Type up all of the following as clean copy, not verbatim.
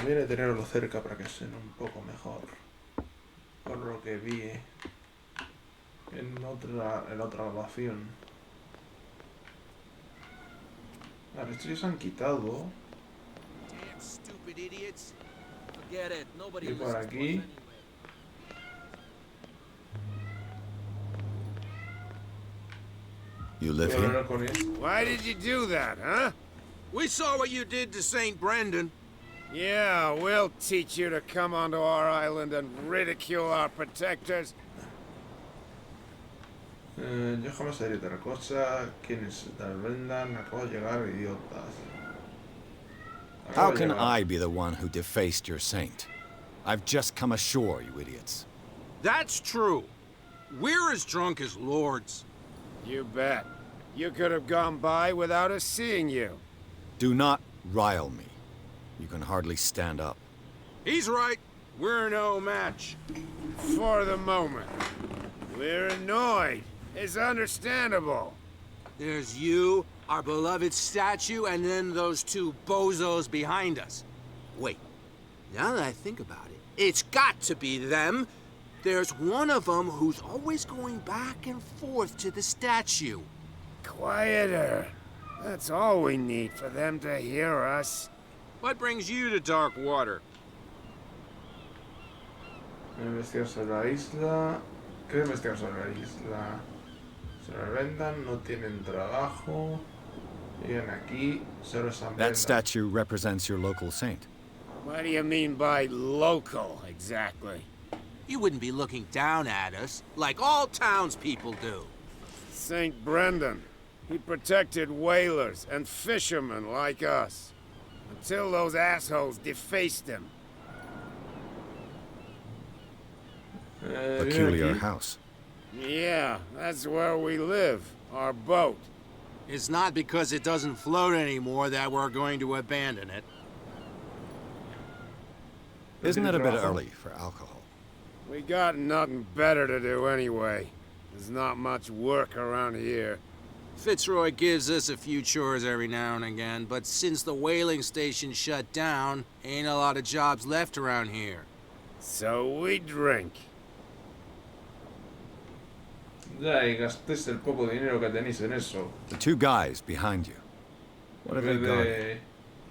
conviene tenerlo cerca para que suene un poco mejor. Por lo que vi en otra grabación. A ver, estos ya se han quitado. Y por aquí. You live here? Why did you do that, huh? We saw what you did to St. Brendan. Yeah, we'll teach you to come onto our island and ridicule our protectors. Yo jamás haré otra cosa. ¿Quiénes tal Brendan? Acabo de llegar, idiotas. How can I be the one who defaced your saint? I've just come ashore, you idiots. That's true. We're as drunk as lords. You bet. You could have gone by without us seeing you. Do not rile me. You can hardly stand up. He's right. We're no match. For the moment. We're annoyed. It's understandable. There's you, our beloved statue, and then those two bozos behind us. Wait, now that I think about it, it's got to be them. There's one of them who's always going back and forth to the statue. Quieter. That's all we need for them to hear us. What brings you to dark water? Investigar sobre la isla. ¿Qué investigar sobre la isla? Sobre Brendan, no tienen trabajo. Llegan aquí, solo San Brendan. That statue represents your local saint. What do you mean by local, exactly? You wouldn't be looking down at us, like all townspeople do. St. Brendan. He protected whalers and fishermen like us. Until those assholes defaced him. Peculiar house. Yeah, that's where we live. Our boat. It's not because it doesn't float anymore that we're going to abandon it. Isn't it a bit early for alcohol? We got nothing better to do anyway. There's not much work around here. Fitzroy gives us a few chores every now and again, but since the whaling station shut down, ain't a lot of jobs left around here. So we drink. Ya, y gastéis el poco dinero que tenéis en eso. The two guys behind you. What have they got?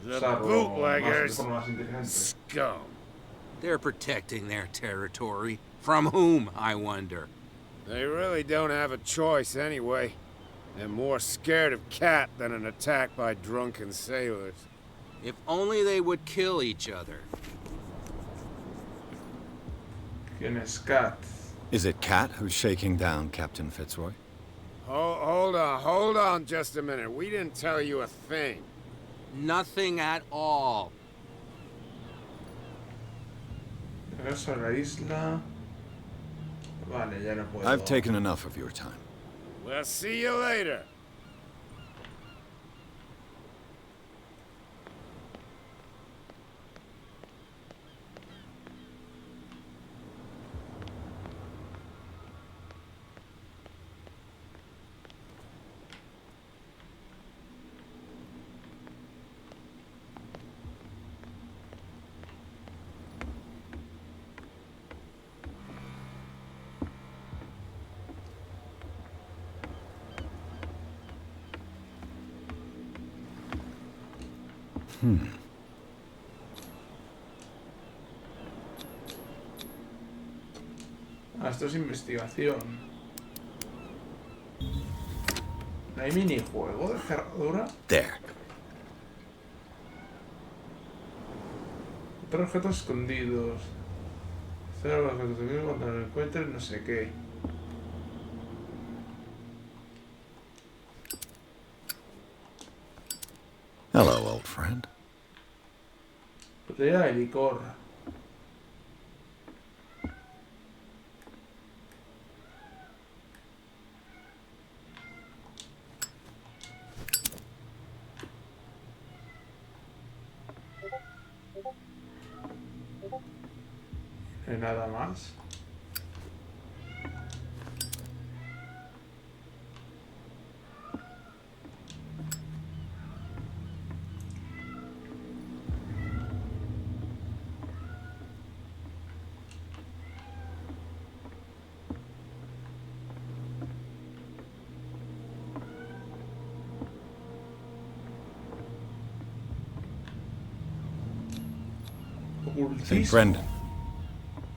The bootleggers. Scum. They're protecting their territory. From whom, I wonder? They really don't have a choice anyway. They're more scared of Cat than an attack by drunken sailors. If only they would kill each other. ¿Quién es Cat? Is it Cat who's shaking down Captain Fitzroy? Hold on just a minute. We didn't tell you a thing. Nothing at all. Regreso a la isla. Vale, ya no puedo. I've taken enough of your time. We'll see you later. Esto es investigación. ¿No hay minijuego de cerradura? There. Otros objetos escondidos. Cero los objetos escondidos cuando lo encuentres, no sé qué. Hello, old friend. Botella de licor. No hay nada más. Saint Ocultismo. Brendan,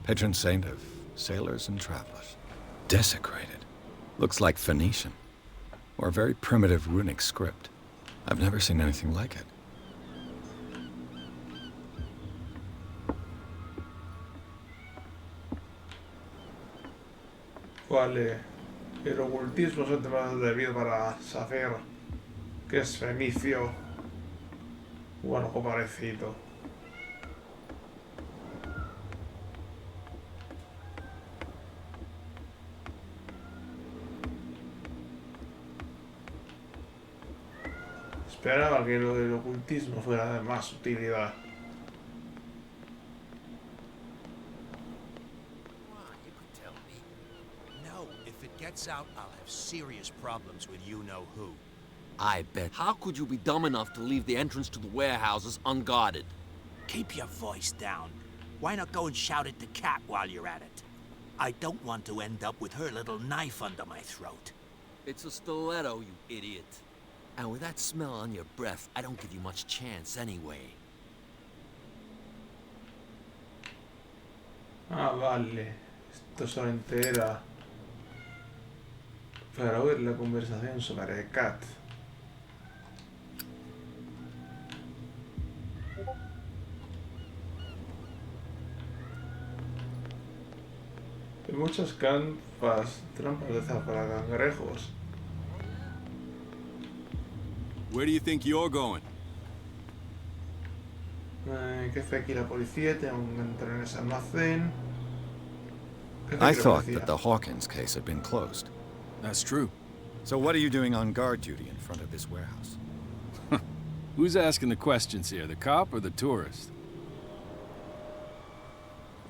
patron saint of sailors and travelers. Desecrated. Looks like Phoenician. Or a very primitive runic script. I've never seen anything like it. Vale. El ocultismo es un tema debido para saber que es fenicio o algo parecido. Esperaba que lo del ocultismo fuera de más utilidad. No, if it gets out, I'll have serious problems with you-know-who. I bet. How could you be dumb enough to leave the entrance to the warehouses unguarded? Keep your voice down. Why not go and shout at the cat while you're at it? I don't want to end up with her little knife under my throat. It's a stiletto, you idiot. And with that smell on your breath, I don't give you much chance anyway. Ah, vale. Esto solamente era para oír la conversación sobre el cat. Hay muchas trampas de esas para cangrejos. Where do you think you're going? ¿Qué hace aquí la policía? Tengo que entrar en ese almacén. ¿Qué hace I aquí la thought policía? that the Hawkins case had been closed. That's true. So what are you doing on guard duty in front of this warehouse? Who's asking the questions here, the cop or the tourist?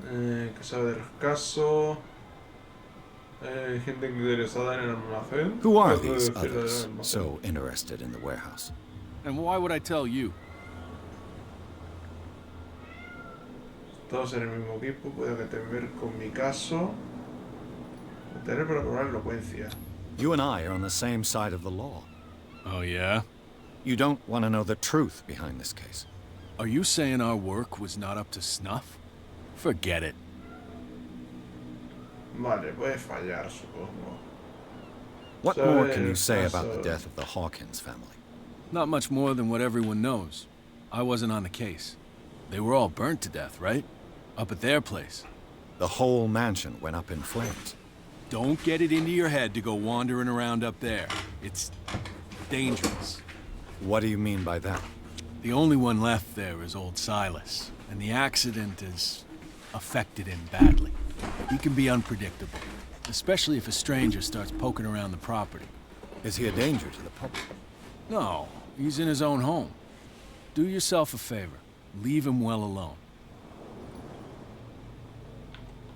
Que sabe del caso. Gente interesada en el almacén. Who are ¿Qué these puede decir del others almacén? so interested in the warehouse? And why would I tell you? Todos en el mismo equipo, puede que tenga que ver con mi caso. Tener para probar elocuencia. You and I are on the same side of the law. Oh, yeah? You don't want to know the truth behind this case. Are you saying our work was not up to snuff? Forget it. Vale, puede fallar, supongo. What So, more can you say about the so- death of the Hawkins family? Not much more than what everyone knows. I wasn't on the case. They were all burnt to death, right? Up at their place. The whole mansion went up in flames. Don't get it into your head to go wandering around up there. It's dangerous. What do you mean by that? The only one left there is old Silas, and the accident has affected him badly. He can be unpredictable, especially if a stranger starts poking around the property. Is he a danger to the public? No, he's in his own home. Do yourself a favor. Leave him well alone.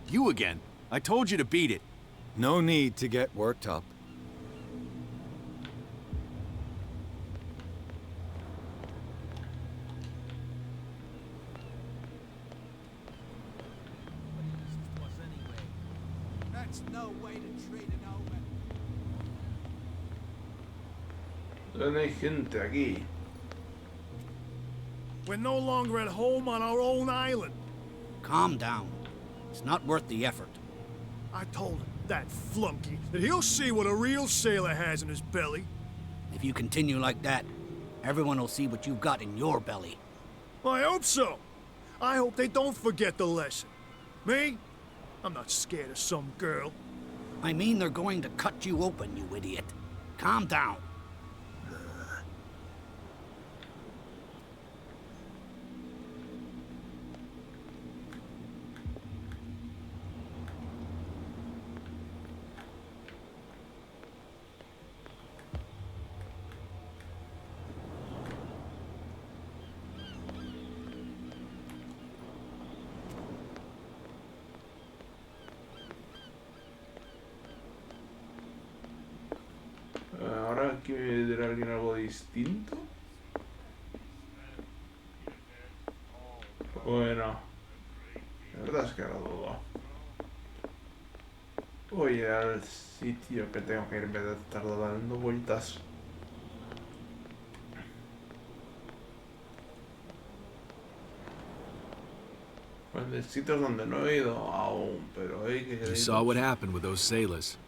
You again. I told you to beat it. No need to get worked up. That's no way to treat an omen. ¿Dónde hay gente aquí? We're no longer at home on our own island. Calm down. It's not worth the effort. I told him, that flunky, that he'll see what a real sailor has in his belly. If you continue like that, everyone will see what you've got in your belly. I hope so. I hope they don't forget the lesson. Me? I'm not scared of some girl. I mean they're going to cut you open, you idiot. Calm down. Ahora quiere decir alguien algo distinto. Bueno, la verdad es que ahora dudo. Voy al sitio que tengo que ir en vez de estar dando vueltas. Pues de sitios donde no he ido aún, pero hay que... You saw what happened with those sailors.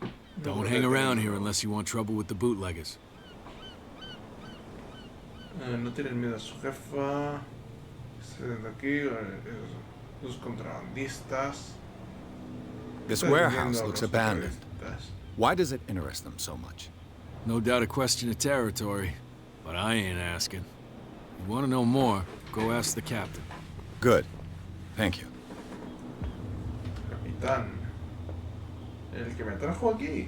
Don't hang around here unless you want trouble with the bootleggers. No tienen miedo a su jefa. Están aquí, los contrabandistas. This Están warehouse viendo a looks los abandoned. contrabandistas. Why does it interest them so much? No doubt a question of territory, but I ain't asking. You want to know more, go ask the captain. Good. Thank you. Capitán. El que me trajo aquí.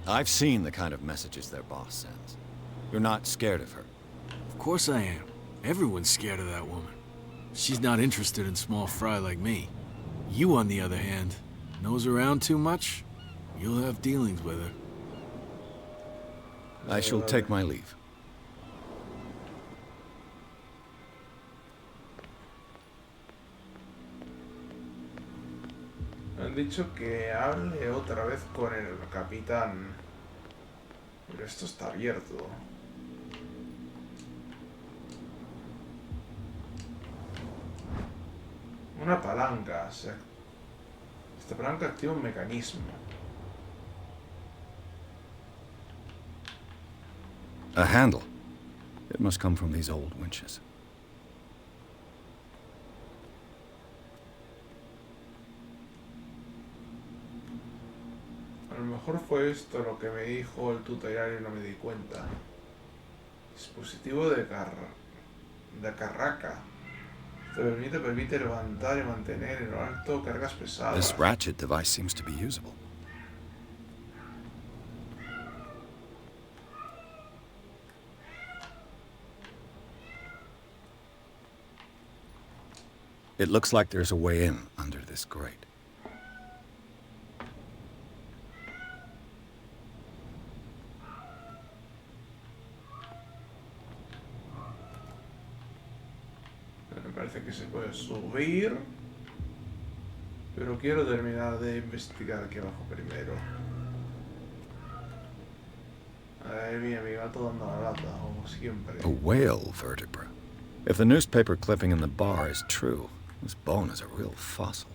I've seen the kind of messages their boss sends. You're not scared of her. Of course I am. Everyone's scared of that woman. She's not interested in small fry like me. You, on the other hand, nose around too much, you'll have dealings with her. I shall take my leave. Han dicho que hable otra vez con el capitán. Pero esto está abierto. Una palanca. Esta palanca activa un mecanismo. A handle. It must come from these old winches. A lo mejor fue esto lo que me dijo el tutorial y no me di cuenta. Dispositivo de carraca. Te permite levantar y mantener en lo alto cargas pesadas. This ratchet device seems to be usable. It looks like there's a way in under this grate. Me parece que se puede subir. Pero quiero terminar de investigar aquí abajo primero. Ay, mi gato dando la lata, como siempre. A whale vertebra. If the newspaper clipping in the bar is true, this bone is a real fossil.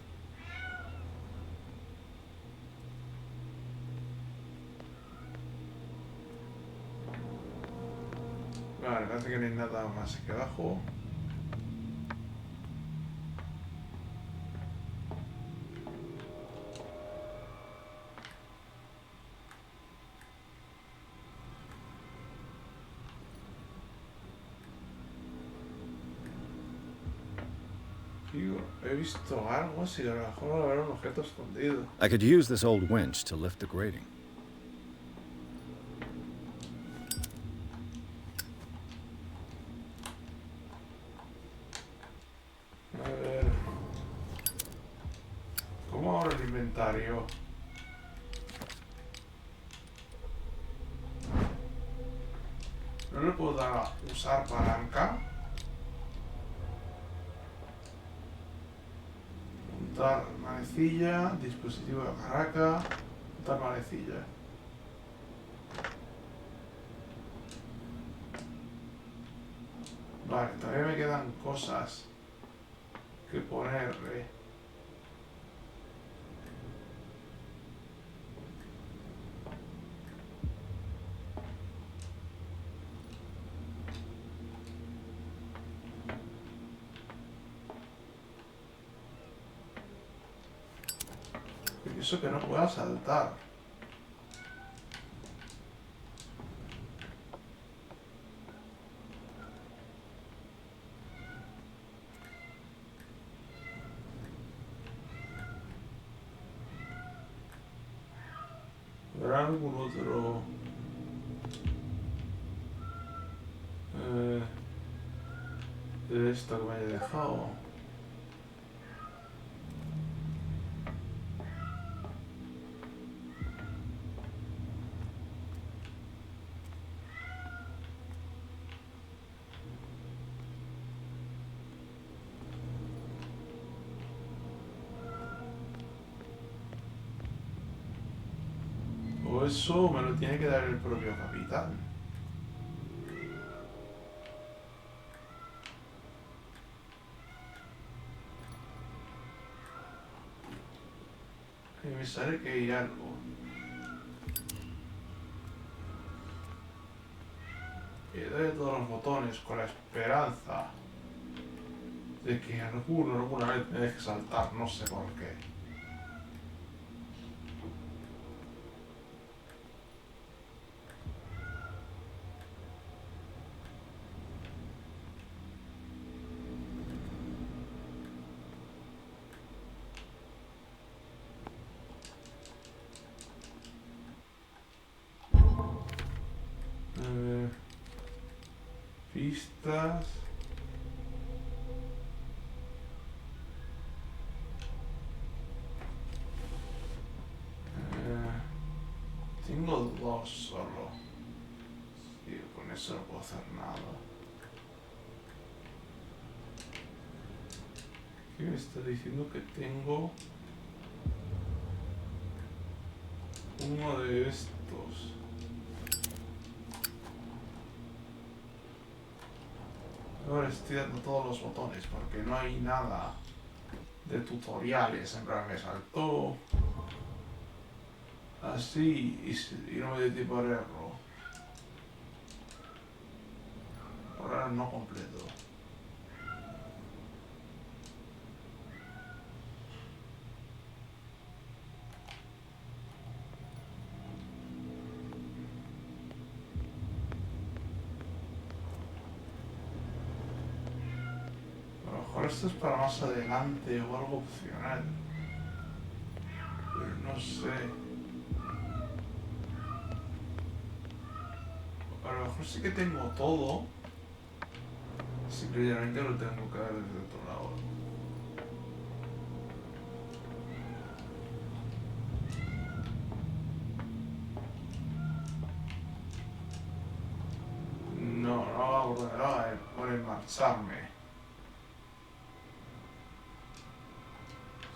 Vale, parece que no hay nada más aquí abajo. Tío, he visto algo así, a lo mejor habrá un objeto escondido. I could use this old winch to lift the grating. A ver. ¿Cómo abro el inventario? ¿No le puedo dar a usar palanca? Montar manecilla, dispositivo de carraca, montar manecilla. Vale, todavía me quedan cosas que ponerle. Y eso que no pueda saltar. ¿Habrá algún otro de esto que me haya dejado? O eso me lo tiene que dar el propio capitán. me sale que hay algo. Y doy todos los botones con la esperanza de que alguna vez me deje saltar, no sé por qué. Pistas. Tengo dos solo. Sí, con eso no puedo hacer nada. ¿Qué me está diciendo que tengo? Uno de estos. Ahora estoy dando todos los botones porque no hay nada de tutoriales. En plan, me saltó así y no me dio tiempo a leerlo. Por ahora no completo. Esto es para más adelante o algo opcional, pero no sé. A lo mejor sí que tengo todo, simplemente lo tengo que dar desde otro lado. No va a ordenar por marcharme.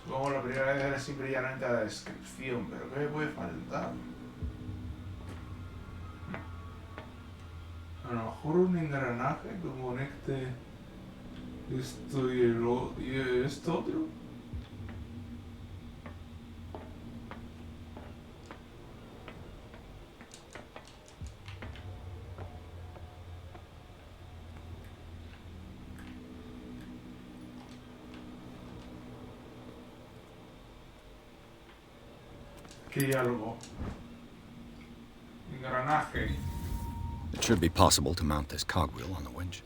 Supongo la primera vez era simplemente la descripción, pero ¿qué me puede faltar? A lo mejor un engranaje que conecte esto y esto otro. Aquí hay algo. Engranaje. It should be possible to mount this cogwheel on the winch.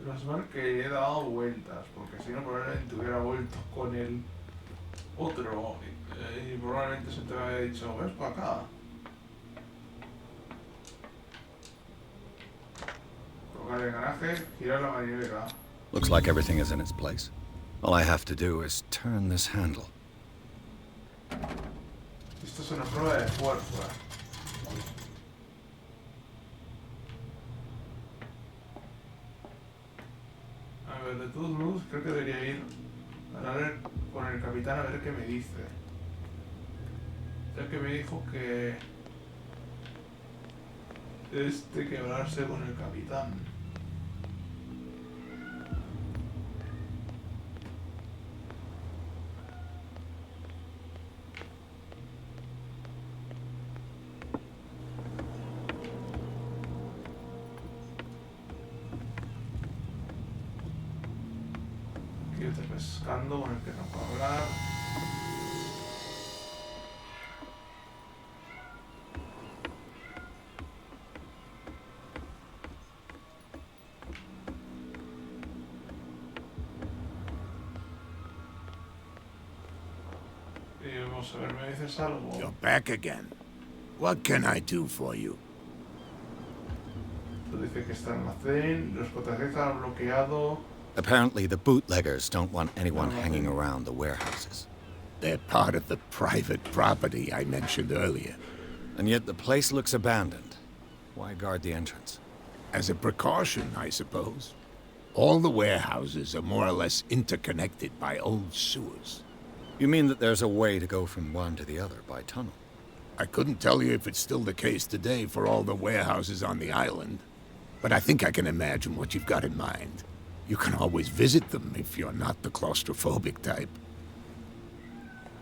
Pero es ver que he dado vueltas, porque si no probablemente hubiera vuelto con el otro y probablemente se te había dicho, ves para acá. Colocar el engranaje, girar la manivela. Looks like everything is in its place. All I have to do is turn this handle. Esto es una prueba de fuerza. A ver, de todos modos creo que debería ir a ver con el capitán a ver qué me dice. Ya que me dijo que que hablarse con el capitán. Pescando con el que no puedo hablar. Y vamos a ver, ¿me dices algo? You're back again. What can I do for you? Dice que está en almacén, los protegidos están bloqueados. Apparently, the bootleggers don't want anyone hanging around the warehouses. They're part of the private property I mentioned earlier. And yet the place looks abandoned. Why guard the entrance? As a precaution, I suppose. All the warehouses are more or less interconnected by old sewers. You mean that there's a way to go from one to the other by tunnel? I couldn't tell you if it's still the case today for all the warehouses on the island, but I think I can imagine what you've got in mind. You can always visit them if you're not the claustrophobic type.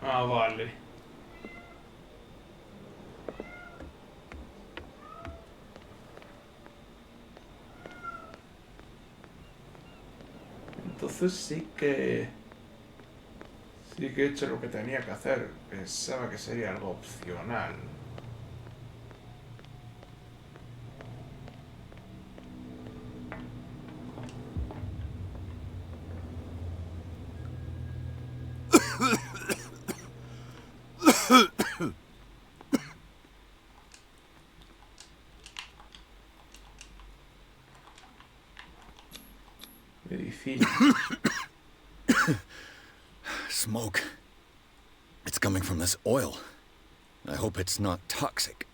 Ah, vale. Entonces sí que he hecho lo que tenía que hacer. Pensaba que sería algo opcional. Medicina. Smoke. It's coming from this oil. I hope it's not toxic.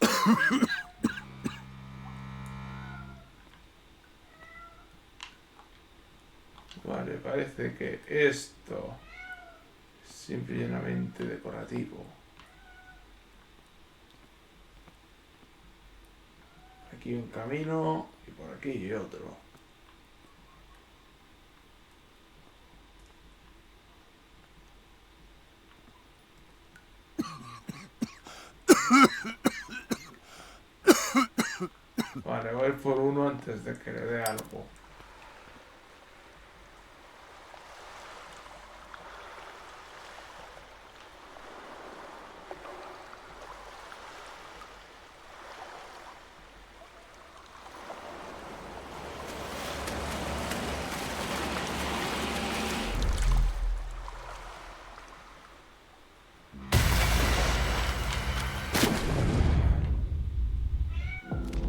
Vale, parece que esto es simple y llanamente decorativo. Aquí un camino y por aquí otro. Vale, voy por uno antes de que le dé algo.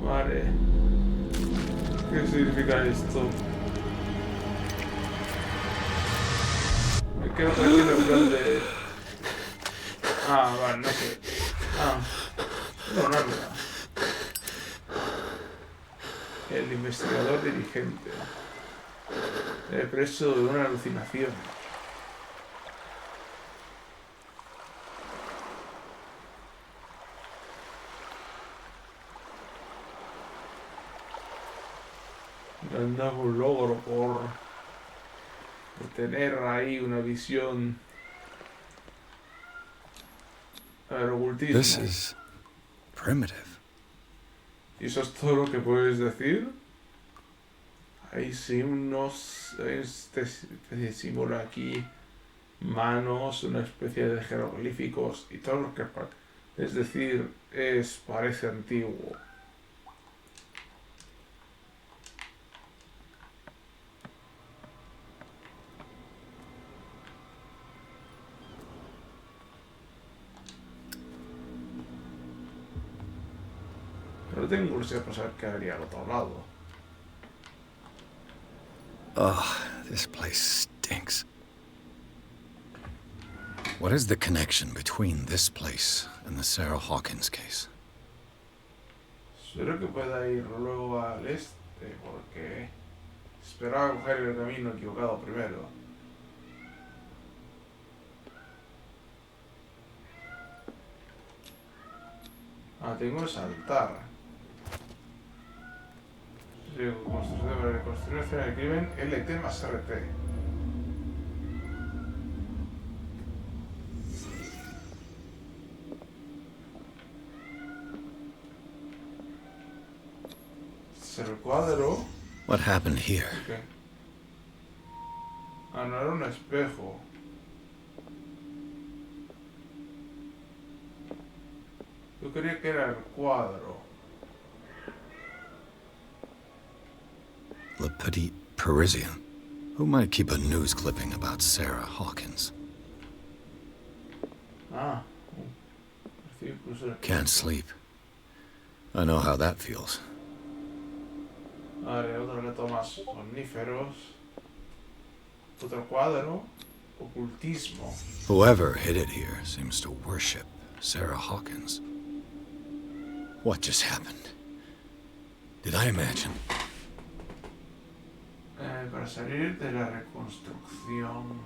Vale. ¿Qué significa esto? Me quedo tranquilo en plan de... Ah, vale, no sé. Ah, no, nada. El investigador dirigente. Preso de una alucinación. Damos un logro por tener ahí una visión. A ver, ocultismo. This is primitive. ¿Y eso es todo lo que puedes decir? Hay sí unos... Este especie de símbolo aquí. Manos, una especie de jeroglíficos y todo lo que... Es decir, parece antiguo. Pero tengo curiosidad por saber qué habría al otro lado. Ugh, this place stinks. What is the connection between this place and the Sarah Hawkins case? Espero que pueda ir luego al este, porque esperaba coger el camino equivocado primero. Ah, tengo que saltar. Construcción para reconstruir la escena del crimen, LT más RT. El cuadro. What happened here? Okay. Ah, no era un espejo. Yo creía que era el cuadro. Le Petit Parisien. Who might keep a news clipping about Sarah Hawkins? Ah. Can't sleep. I know how that feels. Vale, otro reto más. Somníferos. Otro cuadro. Ocultismo. Whoever hid it here seems to worship Sarah Hawkins. What just happened? Did I imagine? Para salir de la reconstrucción.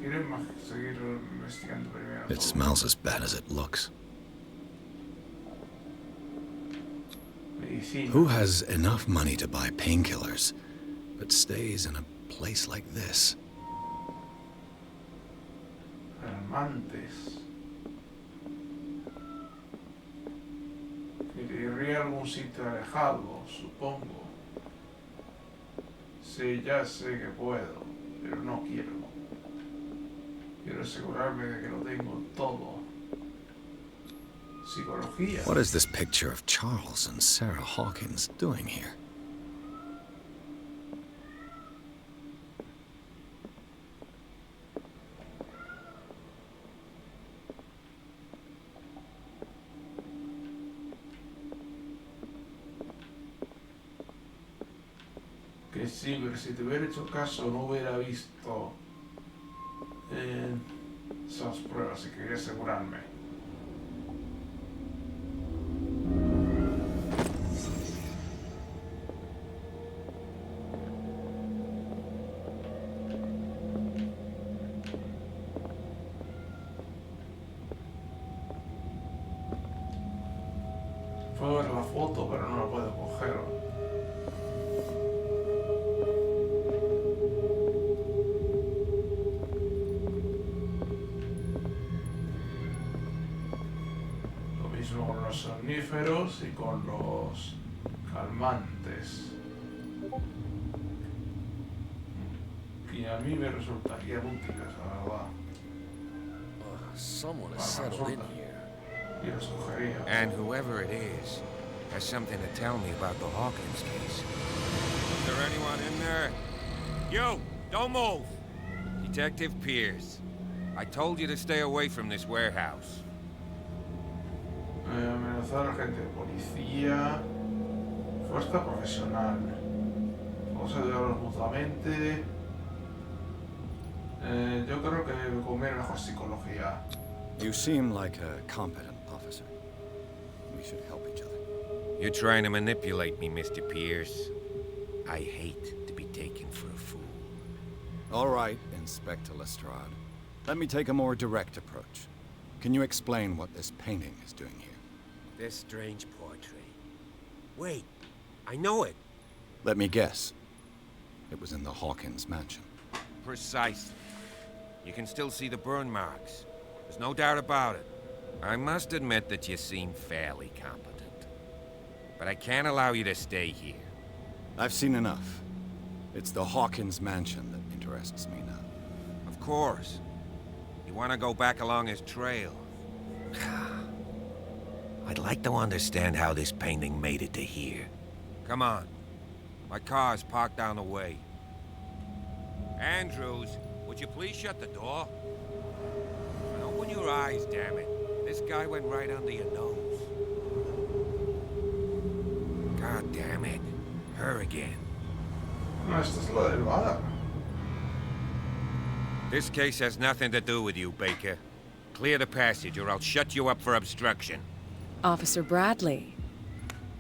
Quiero seguir investigando primero. It smells as bad as it looks. Medicina. Who has enough money to buy painkillers but stays in a place like this. Calmantes. Iría a algún sitio alejado, supongo. Sí, ya sé que puedo, pero no quiero. Quiero asegurarme de que lo tengo todo. Psicología. What is this picture of Charles and Sarah Hawkins doing here? Que sí, pero si te hubiera hecho caso no hubiera visto esas pruebas y quería asegurarme. Puedo ver la foto, pero no la puedo coger. Con los somníferos y con los calmantes. Y a mí me resultarían útiles, la verdad. Someone has settled in here. Y los cogería. And whoever it is has something to tell me about the Hawkins case. Is there anyone in there? You! Don't move! Detective Pierce. I told you to stay away from this warehouse. Amenazar a gente de policía, fuerza profesional, vamos a ayudarnos mutuamente. Yo creo que me conviene mejor psicología. You seem like a competent officer. We should help each other. You're trying to manipulate me, Mr. Pierce. I hate to be taken for a fool. All right, Inspector Lestrade. Let me take a more direct approach. Can you explain what this painting is doing here? This strange portrait. Wait, I know it. Let me guess. It was in the Hawkins mansion. Precisely. You can still see the burn marks. There's no doubt about it. I must admit that you seem fairly competent. But I can't allow you to stay here. I've seen enough. It's the Hawkins mansion that interests me now. Of course. You want to go back along his trail. I'd like to understand how this painting made it to here. Come on. My car's parked down the way. Andrews, would you please shut the door? And open your eyes, damn it. This guy went right under your nose. God damn it. Her again. No, esta es la del bar. This case has nothing to do with you, Baker. Clear the passage or I'll shut you up for obstruction. Officer Bradley,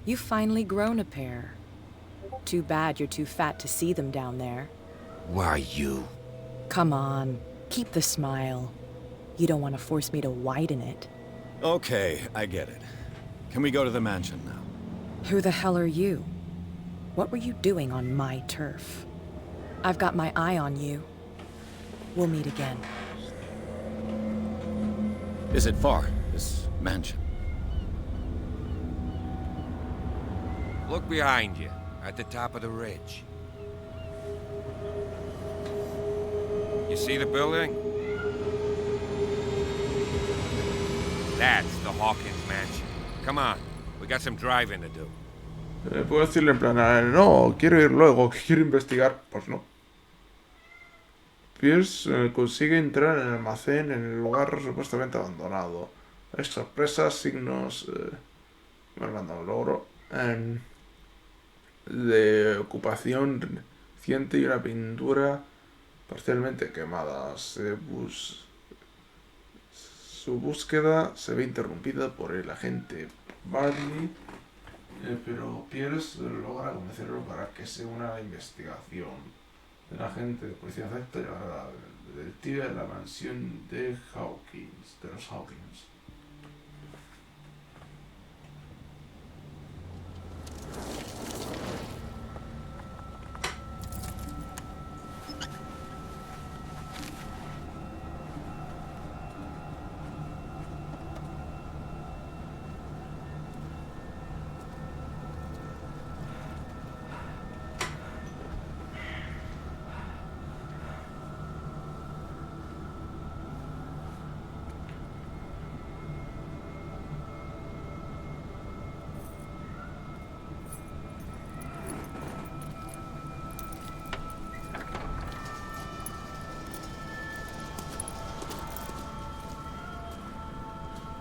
you've finally grown a pair. Too bad you're too fat to see them down there. Why you? Come on, keep the smile. You don't want to force me to widen it. Okay, I get it. Can we go to the mansion now? Who the hell are you? What were you doing on my turf? I've got my eye on you. We'll meet again. Is it far, this mansion? Look behind you, at the top of the ridge. You see the building? That's the Hawkins mansion. Come on, we got some driving to do. Puedo decirle en plan, no, quiero ir luego, quiero investigar. Pues no. Pierce consigue entrar en el almacén en el lugar supuestamente abandonado. Hay sorpresas, signos... me han mandado un logro. De ocupación reciente y una pintura parcialmente quemada. Su búsqueda se ve interrumpida por el agente Barney, pero Pierce logra convencerlo para que se una a la investigación. El agente de policía acepta llevar a la detective a la mansión de Hawkins, de los Hawkins.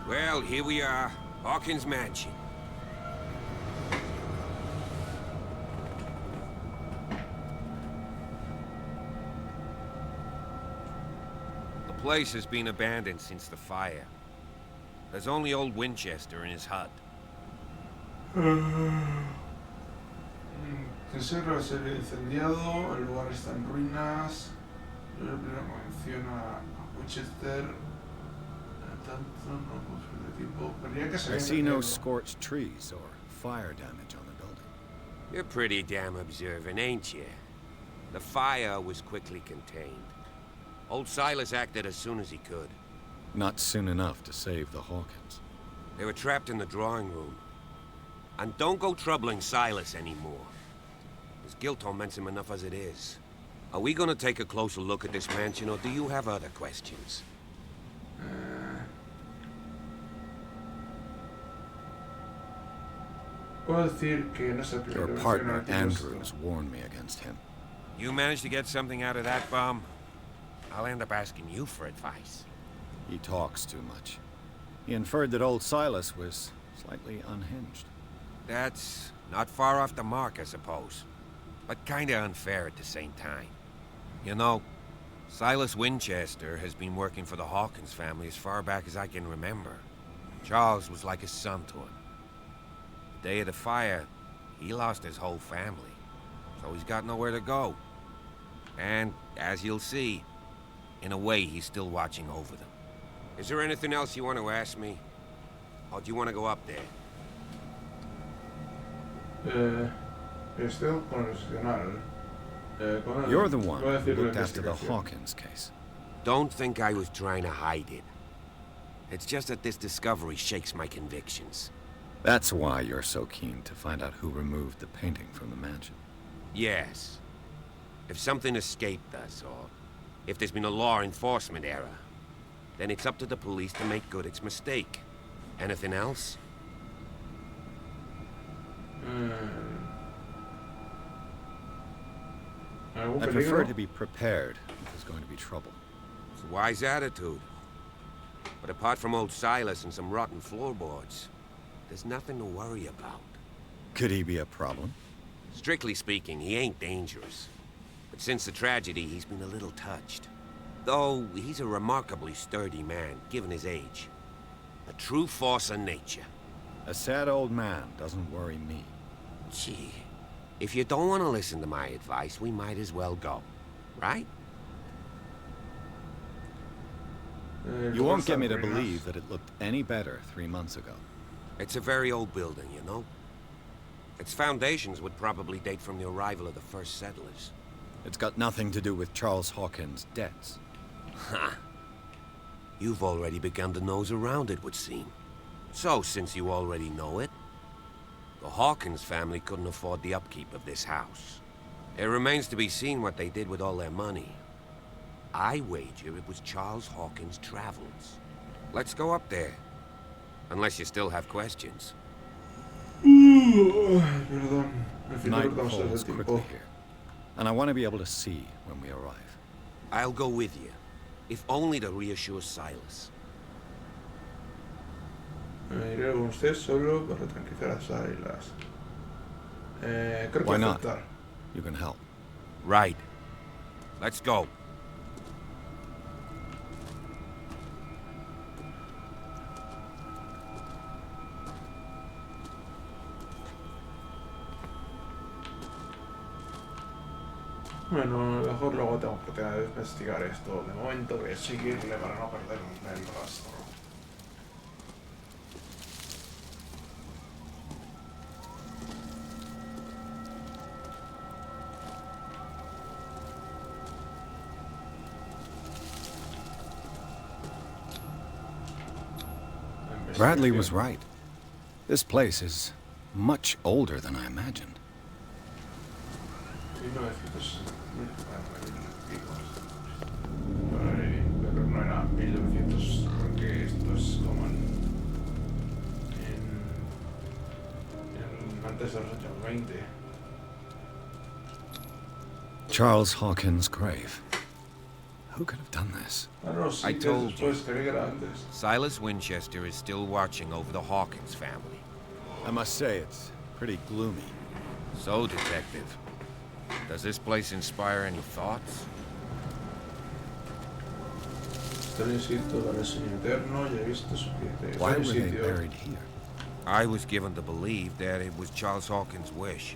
Well, here we are. Hawkins' mansion. The place has been abandoned since the fire. There's only old Winchester in his hut. Conserva ser incendiado, el lugar está en ruinas. La primera menciona a Winchester. Tanto no consume tiempo. Pero que se I see no scorched trees or fire damage on the building. You're pretty damn observant, ain't you? The fire was quickly contained. Old Silas acted as soon as he could. Not soon enough to save the Hawkins. They were trapped in the drawing room. And don't go troubling Silas anymore. His guilt torments him enough as it is. Are we gonna take a closer look at this mansion, or do you have other questions? Puedo decir que no sé Your partner, Andrews, warned me against him. You managed to get something out of that bum? I'll end up asking you for advice. He talks too much. He inferred that old Silas was slightly unhinged. That's not far off the mark, I suppose. But kinda unfair at the same time. You know, Silas Winchester has been working for the Hawkins family as far back as I can remember. Charles was like a son to him. The day of the fire, he lost his whole family, so he's got nowhere to go. And, as you'll see, in a way, he's still watching over them. Is there anything else you want to ask me? Or do you want to go up there? You're the one who looked after the Hawkins case. Don't think I was trying to hide it. It's just that this discovery shakes my convictions. That's why you're so keen to find out who removed the painting from the mansion. Yes. If something escaped us, or if there's been a law enforcement error, then it's up to the police to make good its mistake. Anything else? I prefer to be prepared if there's going to be trouble. It's a wise attitude. But apart from old Silas and some rotten floorboards, there's nothing to worry about. Could he be a problem? Strictly speaking, he ain't dangerous. But since the tragedy, he's been a little touched. Though, he's a remarkably sturdy man, given his age. A true force of nature. A sad old man doesn't worry me. Gee, if you don't want to listen to my advice, we might as well go. Right? You won't get me to believe that it looked any better 3 months ago. It's a very old building, you know? Its foundations would probably date from the arrival of the first settlers. It's got nothing to do with Charles Hawkins' debts. Ha! You've already begun to nose around, it would seem. So, since you already know it, the Hawkins family couldn't afford the upkeep of this house. It remains to be seen what they did with all their money. I wager it was Charles Hawkins' travels. Let's go up there. Unless you still have questions. Night falls quickly here, and I want to be able to see when we arrive. I'll go with you, if only to reassure Silas. Iré con usted solo para tranquilizar a Silas. Creo Why que not? aceptar. You can help. Right. Let's go. Bueno, a lo mejor luego tengo que investigar esto. De momento voy a seguirle para no perder el rastro. Bradley was right. This place is much older than I imagined. Pero no era 1900 porque esto es como antes de los años 20. Charles Hawkins' grave. Who could have done this? I told you. Silas Winchester is still watching over the Hawkins family. I must say, it's pretty gloomy. So, Detective, does this place inspire any thoughts? Why were they buried here? I was given to believe that it was Charles Hawkins' wish.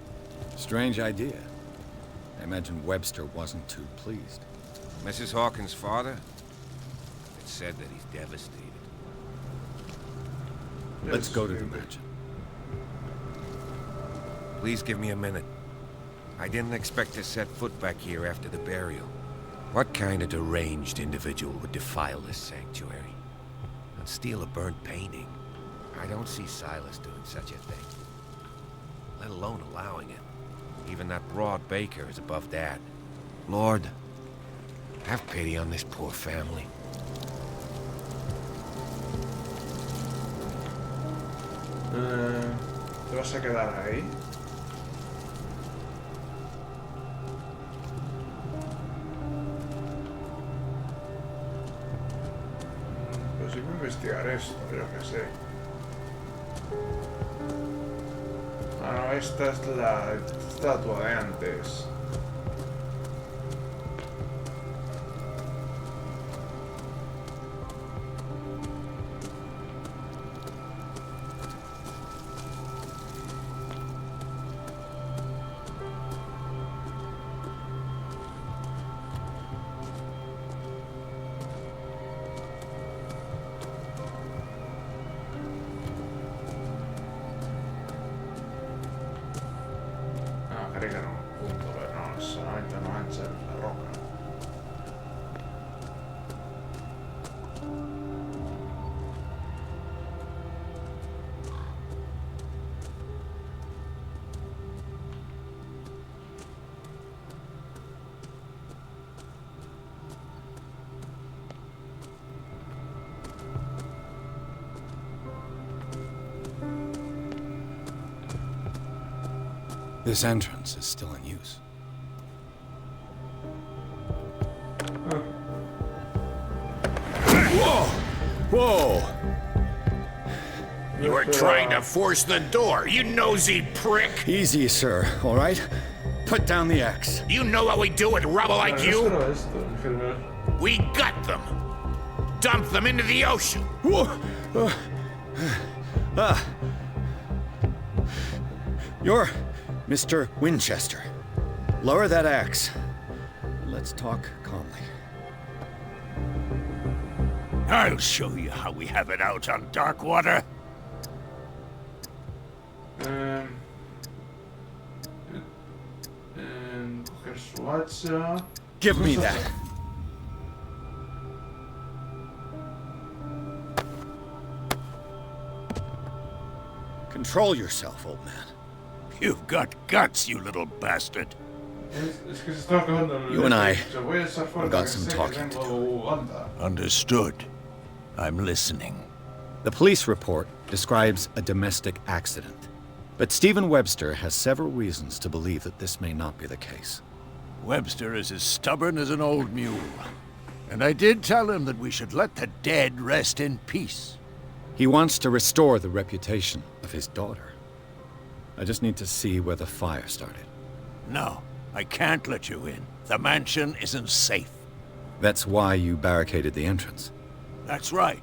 Strange idea. I imagine Webster wasn't too pleased. Mrs. Hawkins' father? It's said that he's devastated. Let's go to the mansion. Please give me a minute. I didn't expect to set foot back here after the burial. What kind of deranged individual would defile this sanctuary and steal a burnt painting? I don't see Silas doing such a thing, let alone allowing it. Even that broad baker is above that. Lord, have pity on this poor family. ¿Te vas a quedar ahí? Pues sí voy a investigar esto, yo que sé. Ah, no, esta es la estatua de antes. Caricano un punto, però no, solamente no mangia la roca. This entrance is still in use. Whoa! Whoa! You were trying to force the door, you nosy prick! Easy, sir, all right? Put down the axe. You know what we do with rubble like you? We gut them! Dump them into the ocean! You're Mr. Winchester. Lower that axe. Let's talk calmly. I'll show you how we have it out on Darkwater. Give me that. Control yourself, old man. You've got guts, you little bastard. You and I have got some talking to do. Understood. I'm listening. The police report describes a domestic accident, but Stephen Webster has several reasons to believe that this may not be the case. Webster is as stubborn as an old mule. And I did tell him that we should let the dead rest in peace. He wants to restore the reputation of his daughter. I just need to see where the fire started. No, I can't let you in. The mansion isn't safe. That's why you barricaded the entrance. That's right.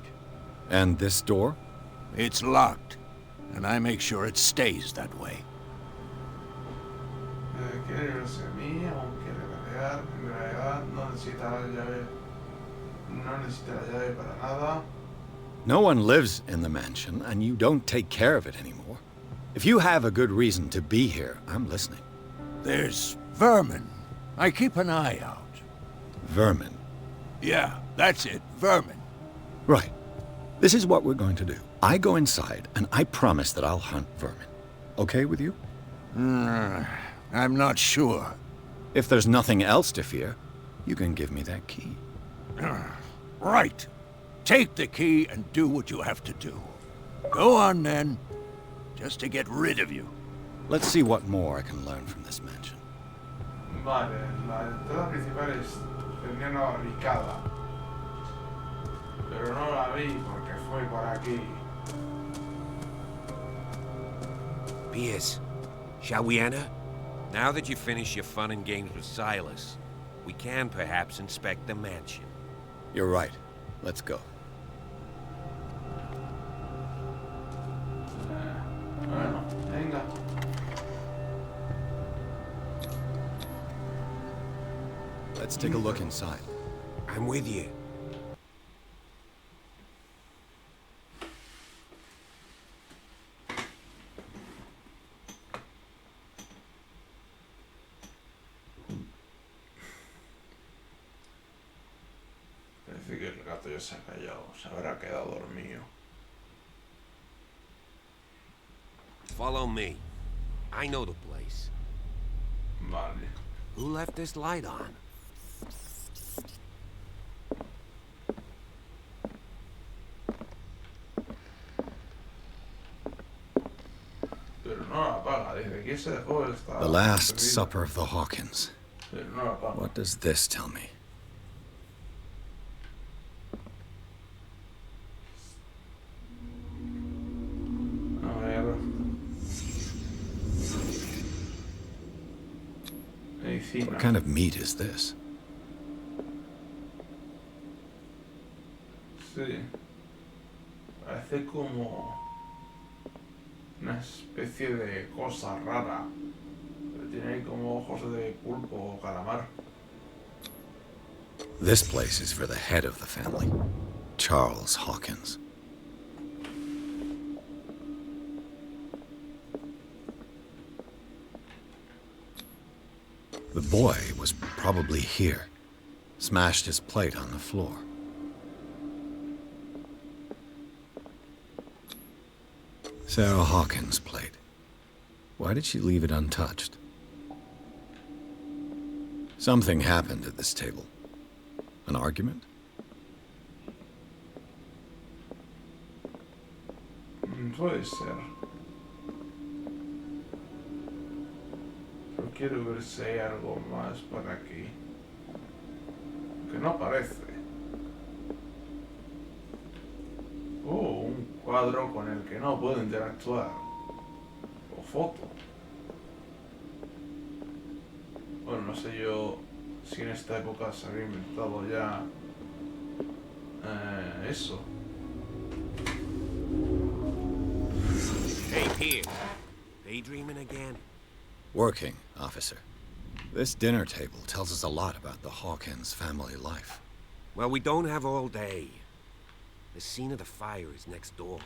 And this door? It's locked, and I make sure it stays that way. No one lives in the mansion, and you don't take care of it anymore. If you have a good reason to be here, I'm listening. There's vermin. I keep an eye out. Vermin? Yeah, that's it, vermin. Right. This is what we're going to do. I go inside, and I promise that I'll hunt vermin. Okay with you? I'm not sure. If there's nothing else to fear, you can give me that key. Right. Take the key and do what you have to do. Go on, then. Just to get rid of you. Let's see what more I can learn from this mansion. Vale, la entrada principal tenía una barricada. Pero no la vi porque fue por aquí. Piers, shall we enter? Now that you've finished your fun and games with Silas, we can perhaps inspect the mansion. You're right. Let's go. Bueno, venga. Let's take a look inside. I'm with you. Parece que el gato ya se ha callado, se habrá quedado dormido. Follow me. I know the place. Vale. Who left this light on? Pero no la apaga, desde que se dejó esta... The Last Supper of the Hawkins. Pero no la apaga. What does this tell me? A ver... Medicina. What kind of meat is this? Sí. Parece como... una especie de cosa rara. Pero tiene ahí como ojos de pulpo o calamar. This place is for the head of the family, Charles Hawkins. The boy was probably here, smashed his plate on the floor. Sarah Hawkins' plate. Why did she leave it untouched? Something happened at this table. An argument? Puede ser. Pero quiero ver si hay algo más por aquí. Que no parece. Oh, un cuadro con el que no puedo interactuar. O foto. Bueno, no sé yo si en esta época se había inventado ya eso. Hey, Pierce. Daydreaming again? Working, officer. This dinner table tells us a lot about the Hawkins family life. Well, we don't have all day. The scene of the fire is next door.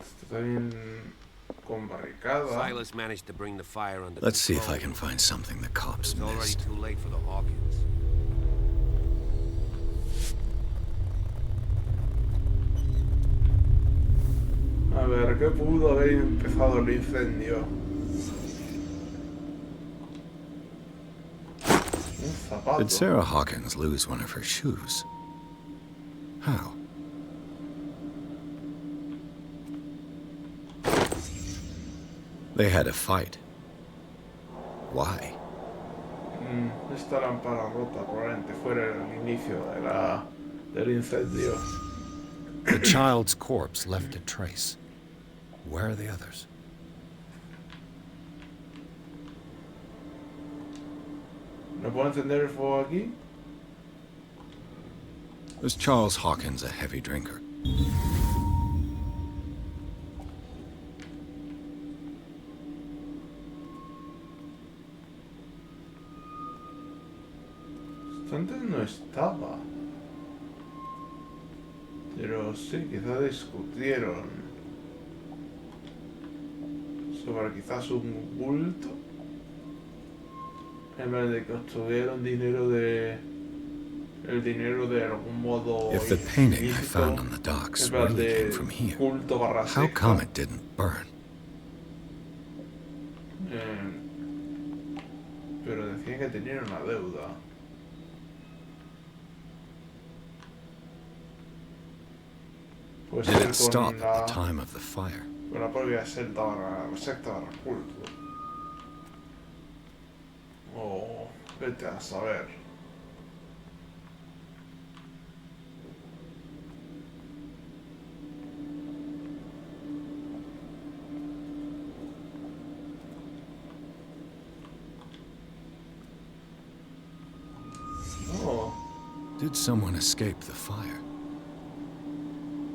Está bien con barricada. Silas managed to bring the fire under Let's see if control. I can find something the cops It's already missed. too late for the Hawkins. A ver, ¿qué pudo haber empezado el incendio? Un zapato. Did Sarah Hawkins lose one of her shoes? How? They had a fight. Why? Esta lámpara rota probablemente fuera el inicio del incendio. The child's corpse left a trace. Where are the others? ¿No puedo encender el fuego aquí? Was Charles Hawkins a heavy drinker? Antes no estaba. Pero sí, quizá discutieron sobre quizás un bulto. En vez de que obtuvieron dinero de... el dinero de algún modo... If the painting I ilícito, found on the docks en vez really de came from here, culto barra how secta. come it didn't burn? Pero decían que tenían una deuda. Puede Did ser it stop con at the time of the fire? con la propia secta barra culto. O vete a saber. Oh, Did someone escape the fire?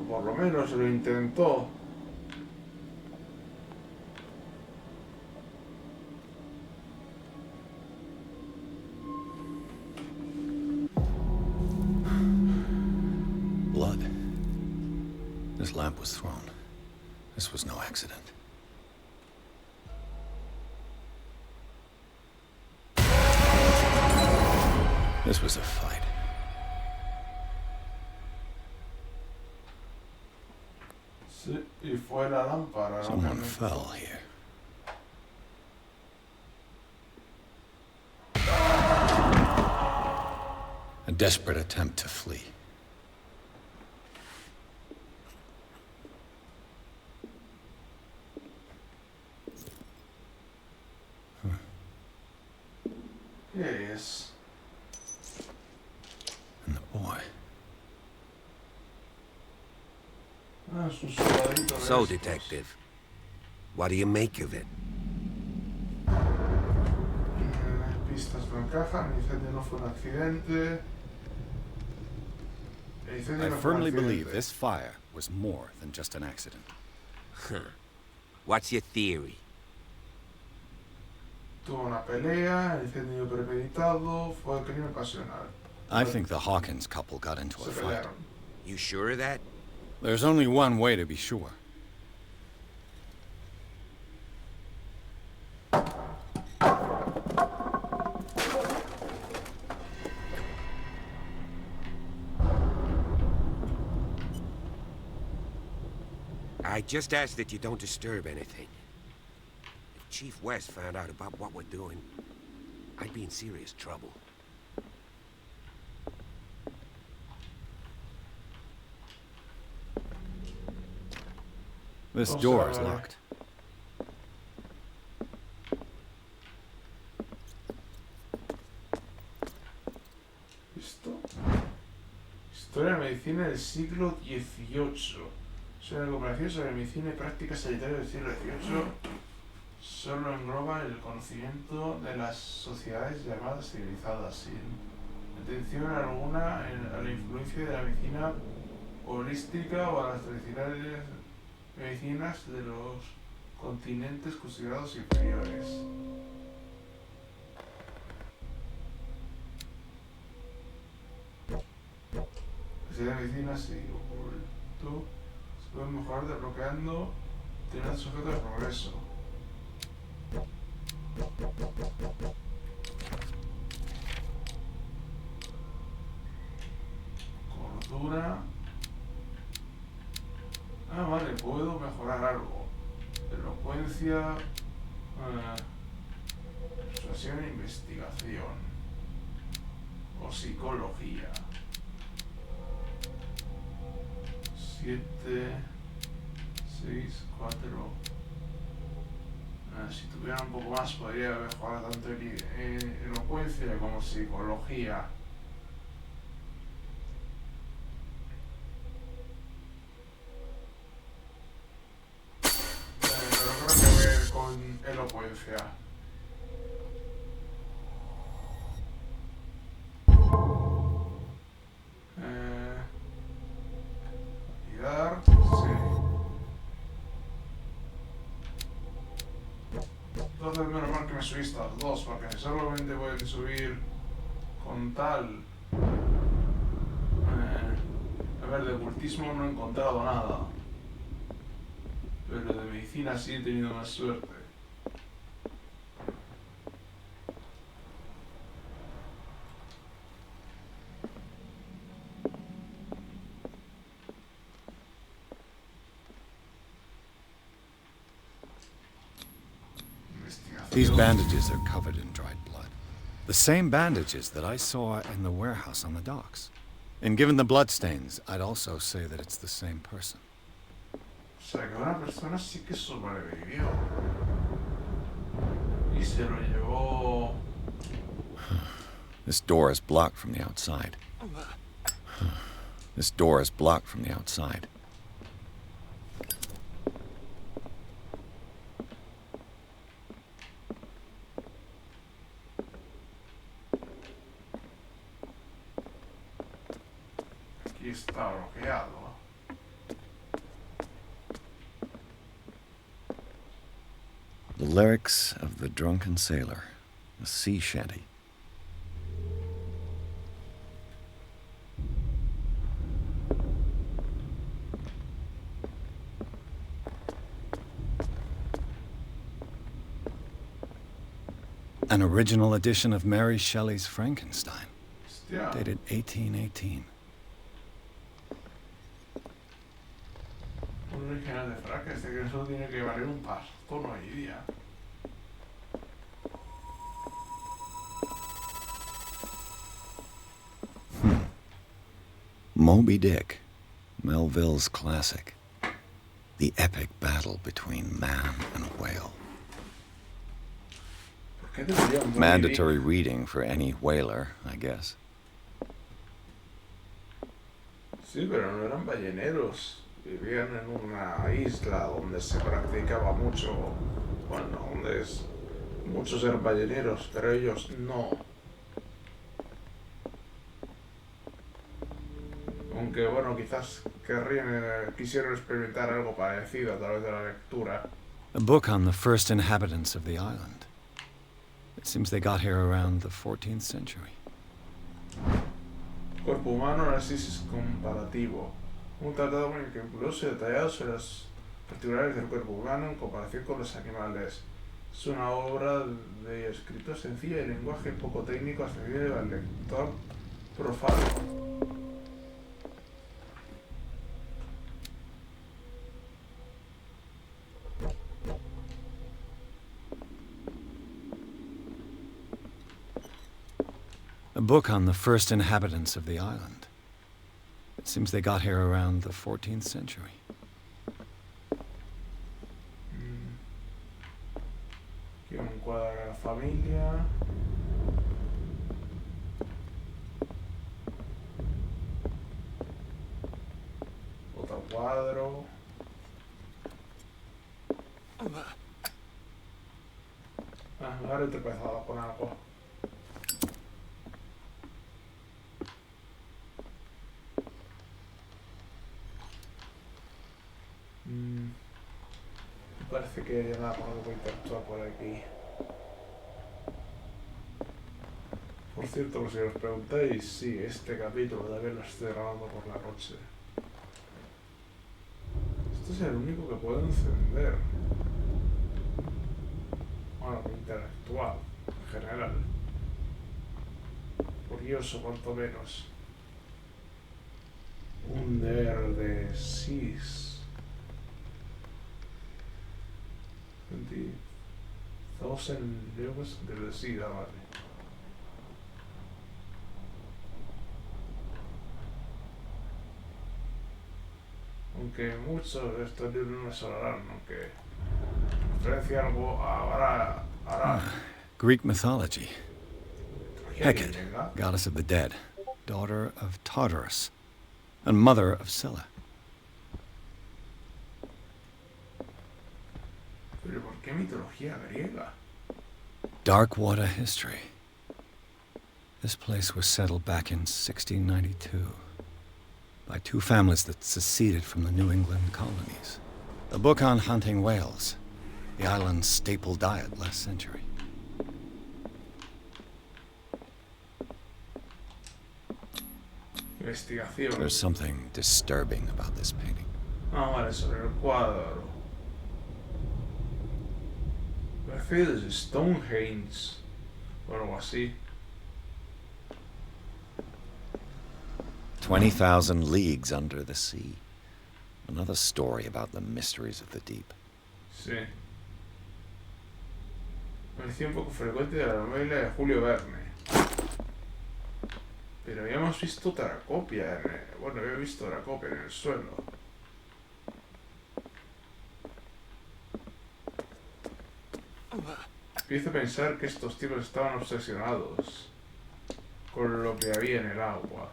por lo menos lo intentó. Blood. This lamp was thrown. This was no accident. This was a fight. Sí, y fue la lámpara. Someone fell here. A desperate attempt to flee. Yes. And the boy. Ah, es un soldadito de So, estos. Detective, what do you make of it? Las pistas no encajan, el incendio no fue un accidente. El incendio I no fue un firmly believe accidente. this fire was more than just an accident. What's your theory? Tuvo una pelea, el incendio premeditado, fue crimen pasional. I think the Hawkins couple got into Se a fight. pelearon. You sure of that? There's only one way to be sure. I just ask that you don't disturb anything. If Chief West found out about what we're doing, I'd be in serious trouble. This Vamos door a is ver. locked. ¿Listo? Historia de medicina del siglo XVIII. Sobre la cooperación sobre medicina y prácticas sanitarias del siglo XVIII solo engloba el conocimiento de las sociedades llamadas civilizadas, sin atención alguna a la influencia de la medicina holística o a las tradicionales medicinas de los continentes considerados inferiores. La medicina sí, oculto. Se puede mejorar desbloqueando tener sujeto de progreso. Cordura. Ah, vale, puedo mejorar algo. Elocuencia. Persuasión e investigación. O psicología. 7, 6, 4. Si tuviera un poco más podría mejorar tanto elocuencia como psicología. Pero creo que voy a ir con elocuencia. Sí. Entonces menos mal que me subiste a las dos, porque si solamente pueden subir con tal. A ver, de ocultismo no he encontrado nada. Pero de medicina sí he tenido más suerte. These bandages are covered in dried blood. The same bandages that I saw in the warehouse on the docks. And given the bloodstains, I'd also say that it's the same person. sea que una persona sí que sobrevivió. Y se lo llevó... This door is blocked from the outside. This door is blocked from the outside. Aquí está bloqueado. The lyrics of the drunken sailor, a sea shanty. An original edition of Mary Shelley's Frankenstein, Hostia. dated 1818. Un original de Frankenstein que eso tiene que valer un pastón hoy día. Moby Dick, Melville's classic. The epic battle between man and whale. Mandatory reading for any whaler, I guess. Sí, pero no eran balleneros. Vivían en una isla donde se practicaba mucho, bueno, donde muchos eran balleneros, pero ellos no. Aunque bueno, quizás quisieron experimentar algo parecido a través de la lectura. A book on the first inhabitants of the island. It seems they got here around the 14th century. Cuerpo humano, análisis comparativo. Un tratado muy meticuloso y detallado sobre las particularidades del cuerpo humano en comparación con los animales. Es una obra de escritura sencilla y lenguaje poco técnico accesible al lector profano. A book on the first inhabitants of the island. It seems they got here around the 14th century. Aquí un cuadro de la familia. Otro cuadro. Ahora he tropezado con algo. Parece que hay nada con algo que interactuar por aquí. Por cierto, por si os preguntáis, sí, este capítulo también lo estoy grabando por la noche. Esto es el único que puedo encender. Bueno, interactuar, en general. Curioso, cuanto menos. Un der de sis. 20,000 leguas de la sida, vale. Aunque muchos de estos libros no me sonarán, aunque referencia algo ahora. Greek mythology. Hecate, goddess of the dead, daughter of Tartarus, and mother of Scylla. Pero ¿por qué mitología griega? Dark water history. This place was settled back in 1692 by two families that seceded from the New England colonies. A book on hunting whales, the island's staple diet last century. Investigación. There's something disturbing about this painting. Ah, vale, sobre el cuadro. Parece de Stonehenge o algo así. 20,000 leagues under the sea. Another story about the mysteries of the deep. Sí. Parecía un poco frecuente de la novela de Julio Verne. Pero habíamos visto otra copia. Bueno, había visto la copia en el suelo. Empiezo a pensar que estos tipos estaban obsesionados con lo que había en el agua.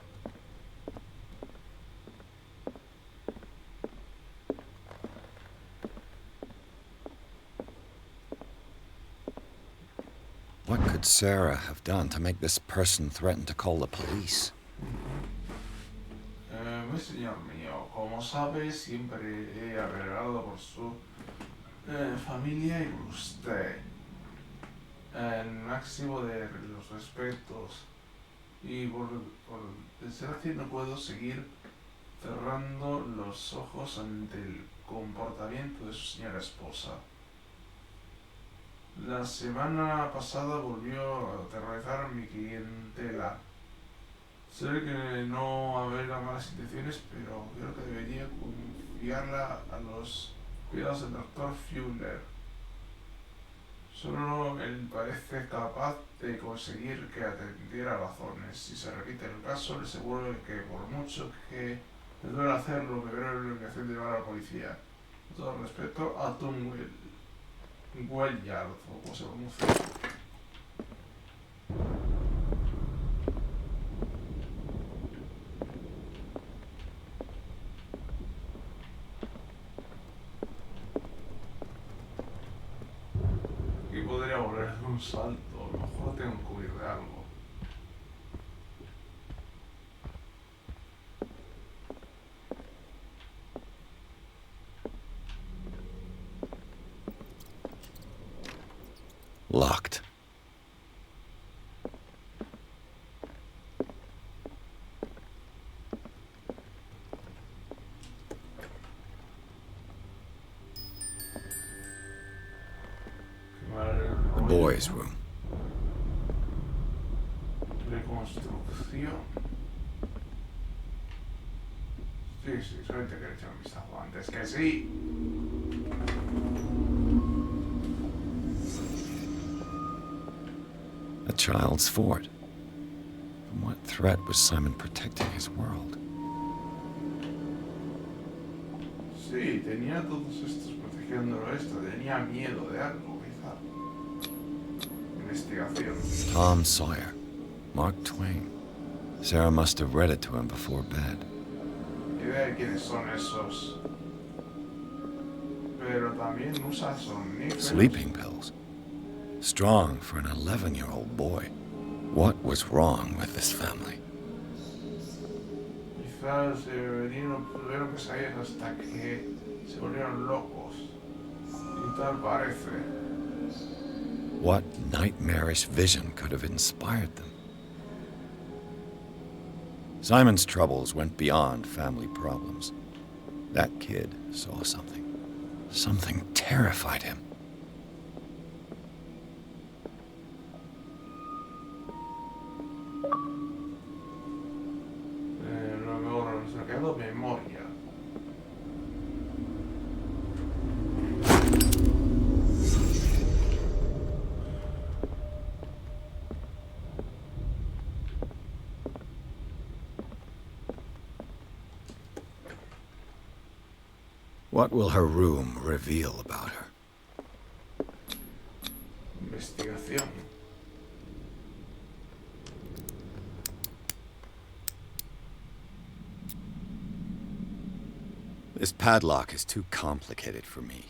What could Sarah have done to make this person threaten to call the police? Señor mío, como sabe, siempre he abregado por su familia y por usted. El máximo de los respetos. Y por desgracia no puedo seguir cerrando los ojos ante el comportamiento de su señora esposa. La semana pasada volvió a aterrorizar a mi clientela. Sé que no habrá malas intenciones, pero creo que debería confiarla a los cuidados del doctor Fuller. Solo él parece capaz de conseguir que atendiera razones. Si se repite el caso, le aseguro que por mucho que le duele hacerlo, me veré la obligación de llevar a la policía. Con todo respeto a Tom Wellyard, o como se pronuncia. Aquí podría volver de un salto, a lo mejor tengo que huir de algo. Locked. The boys' room. Reconstrucción. Sí, suerte que le he echado un vistazo antes que sí. A child's fort. From what threat was Simon protecting his world? Sí, tenía todos estos protegiéndolo esto. Tenía miedo de algo, quizá. Investigación. Tom Sawyer. Mark Twain. Sarah must have read it to him before bed. Ni idea de quiénes son esos. Pero también usa somníferos. Sleeping pills. Strong for an 11-year-old boy. What was wrong with this family? Quizás tuvieron pesadillas hasta que se volvieron locos. Y tal parece. What nightmarish vision could have inspired them? Simon's troubles went beyond family problems. That kid saw something. Something terrified him. Nos ha quedado memoria. What will her room reveal about her? Investigación. This padlock is too complicated for me.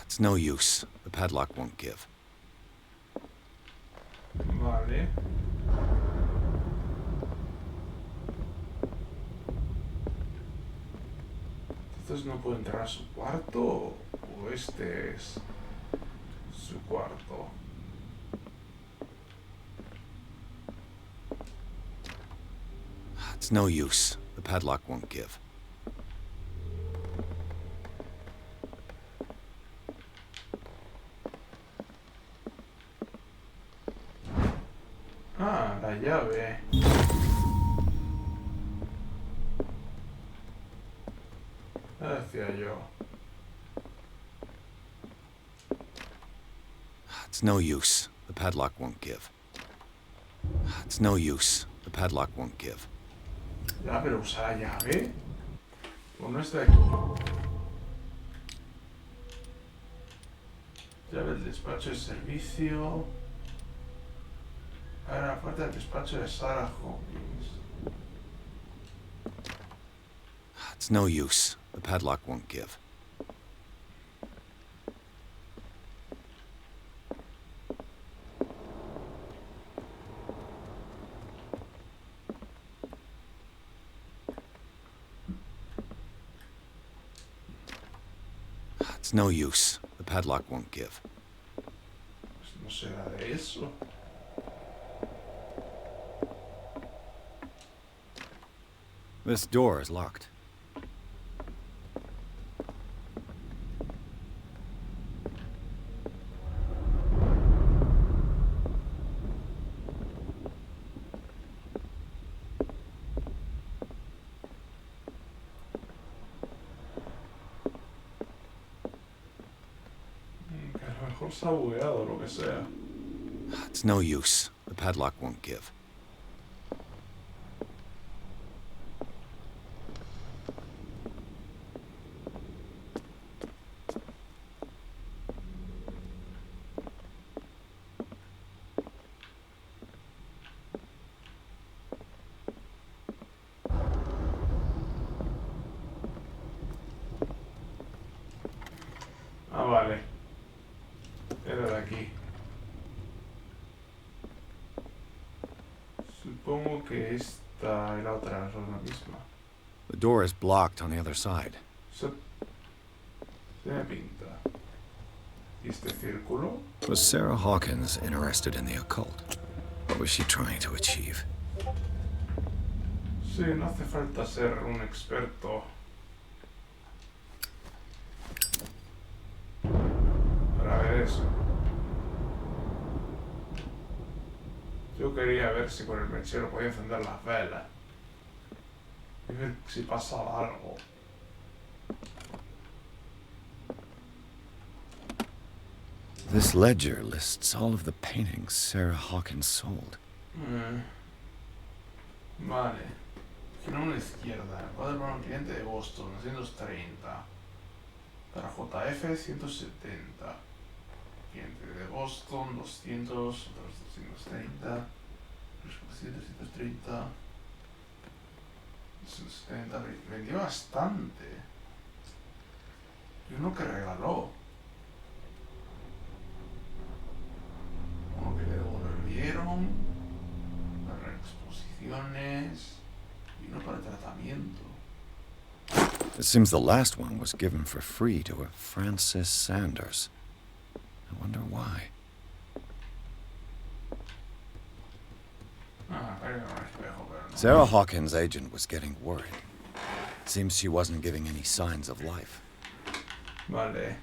It's no use. The padlock won't give. Vale. Entonces no puedo entrar a su cuarto o este es su cuarto. It's no use. The padlock won't give. Ah, la llave. Ya decía yo. It's no use. The padlock won't give. It's no use. The padlock won't give. Ya, pero usa la llave. O no está aquí. Llave del despacho de servicio. Abre la puerta del despacho de Sarah Hawkins. It's no use. The padlock won't give. It's no use. The padlock won't give. Pues no será de eso. This door is locked. Que a lo mejor se ha bugueado o lo que sea. It's no use. The padlock won't give. Ah, vale. Era de aquí. Supongo que esta y la otra son la misma. The door is blocked on the other side. Se me pinta. ¿Y este círculo? Was Sarah Hawkins interested in the occult? What was she trying to achieve? Sí, no hace falta ser un experto para ver eso. Yo quería ver si con el mechero podía encender las velas y ver si pasaba algo. This ledger lists all of the paintings Sarah Hawkins sold. Vale. Girón a la izquierda. Cuadro para un cliente de Boston, 230. Para JF, 170. Cliente de Boston, 200. Otros 230. 230. 270. Vendió bastante. Y uno que regaló. Uno que le devolvieron. Para exposiciones. Y uno para tratamiento. It seems the last one was given for free to a Francis Sanders. I wonder why. Sarah Hawkins' agent was getting worried. Seems she wasn't giving any signs of life. Vale.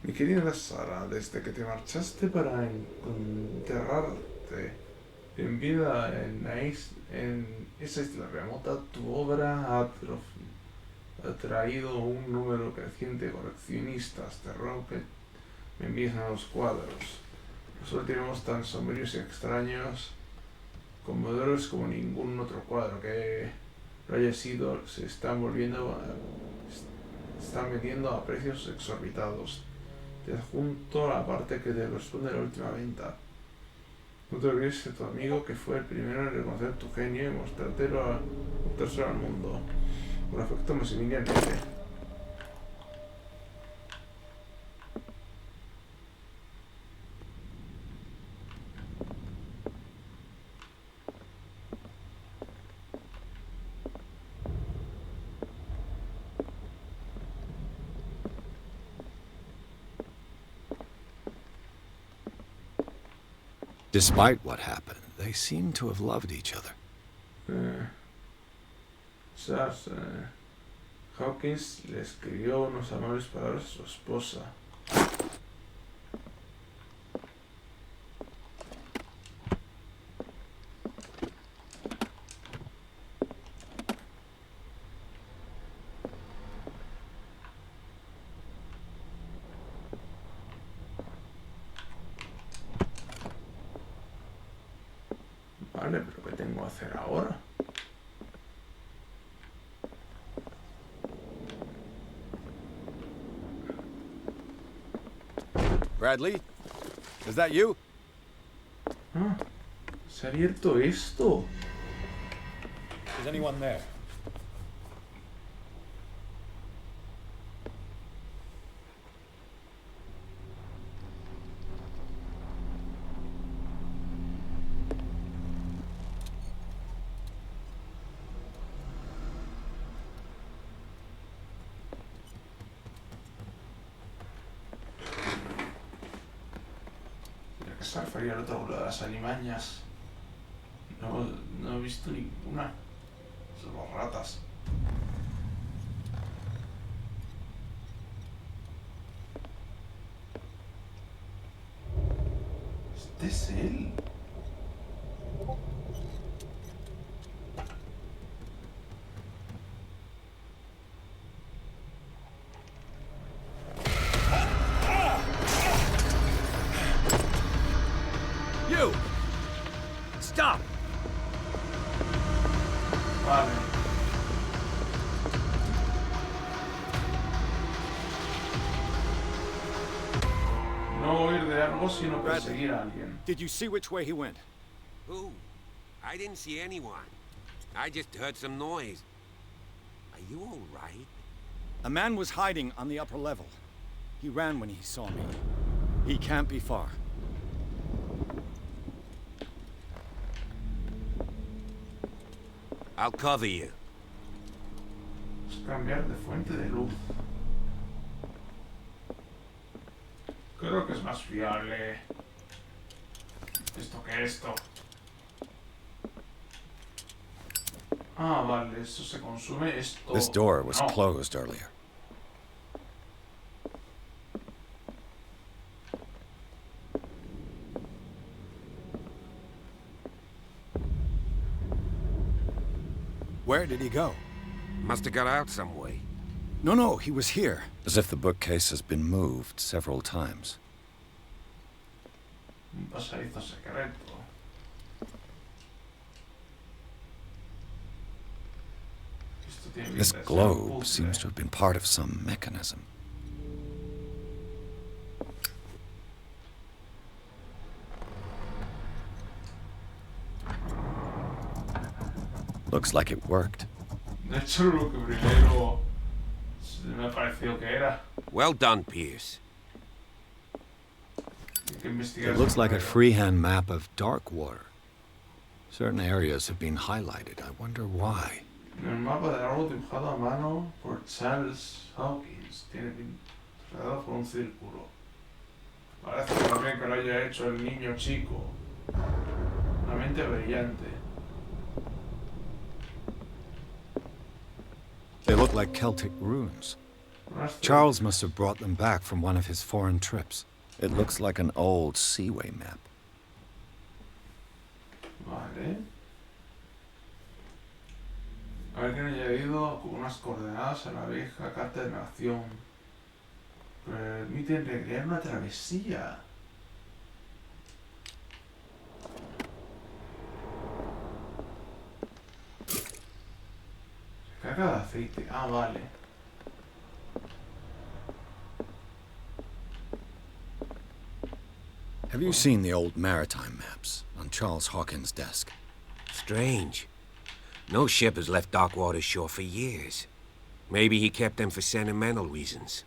Mi querida Sara, desde que te marchaste para enterrarte en vida en esa isla remota, tu obra ha traído un número creciente de coleccionistas de rock que me envían a los cuadros. Los últimos tan sombríos y extraños, conmovedores como ningún otro cuadro que lo haya sido, se están vendiendo a precios exorbitados. Te adjunto la parte que te corresponde a la última venta. No te olvides de tu amigo que fue el primero en reconocer tu genio y mostrárselo al mundo. Por afecto, Maximilian F. Despite what happened, they seem to have loved each other. Hawkins le escribió unos amables palabras a su esposa. Vale, pero ¿qué tengo que hacer ahora? Bradley? Is that you? Ah, se ha abierto esto. Is anyone there? Esa feria al otro lado de las alimañas. No he visto ninguna. Solo ratas. Este es él. Stop! Vale. No huir de algo, sino perseguir a alguien. Did you see which way he went? Who? I didn't see anyone. I just heard some noise. Are you all right? A man was hiding on the upper level. He ran when he saw me. He can't be far. I'll cover you. Es cambiar de fuente de luz. Creo que es más fiable esto que esto. Ah, vale, eso se consume esto. This door was No. closed earlier. Where did he go? Must have got out some way. No, he was here. As if the bookcase has been moved several times. Un pasadizo secreto. Esto tiene This pinta de ser un globe puzzle. seems to have been part of some mechanism. Looks like it worked. De hecho, lo que primero me pareció que era. Well done, Pierce. Hay que investigar It looks eso like a primero. freehand map of dark water. Certain areas have been highlighted. I wonder why. El mapa del árbol dibujado a mano por Charles Hawkins. Tiene rodeado por un círculo. Parece también que lo haya hecho el niño chico. Una mente brillante. They look like Celtic runes. Charles must have brought them back from one of his foreign trips. It looks like an old seaway map. Vale. Haber añadido unas coordenadas a la vieja carta de nación. Permiten recrear una travesía. Carga de aceite. Ah, vale. Have you seen the old maritime maps on Charles Hawkins' desk? Strange. No ship has left Darkwater shore for years. Maybe he kept them for sentimental reasons.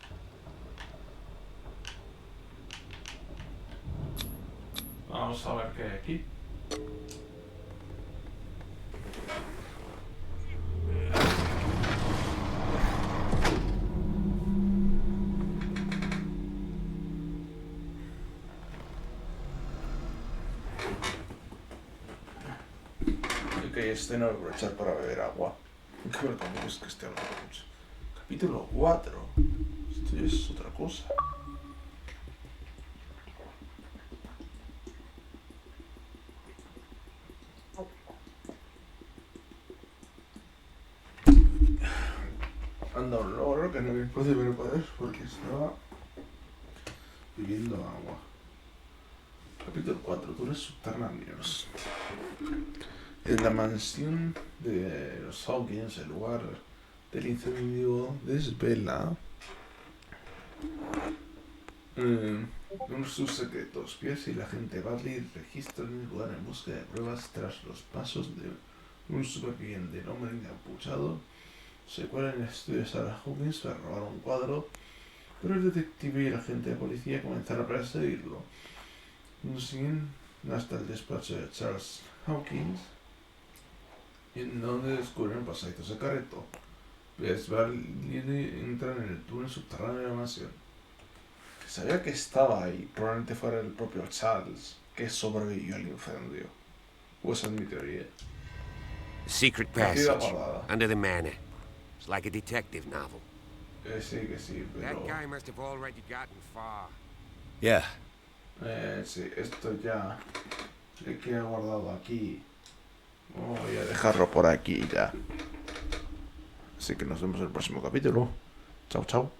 Vamos a ver qué hay aquí. Ok, este no lo voy a echar para beber agua. Que ver tampoco es que esté algo mucho. Capítulo 4. Esto ya es otra cosa. Anda un logro que no me puede ver poder porque estaba bebiendo agua. Capítulo 4. Tours subterráneos. En la mansión de los Hawkins, el lugar del incendio desvela Un subsecreto, espías y la agente Barley registran el lugar en busca de pruebas tras los pasos de un superviviente. El hombre encapuchado se cuela en el estudio de Sarah Hawkins para robar un cuadro, pero el detective y el agente de policía comenzaron a perseguirlo. Siguen hasta el despacho de Charles Hawkins, en donde descubren un pasadizo secreto. Pues Barley entra en el túnel subterráneo de la mansión. Sabía que estaba ahí, probablemente fuera el propio Charles, que sobrevivió al incendio. O esa es mi teoría. Secret passage under the manor. It's like a detective novel. Sí, que sí, pero... That guy must have already gotten far. Yeah. Sí, esto ya le queda guardado aquí. Voy a dejarlo por aquí ya. Así que nos vemos en el próximo capítulo. Chao, chao.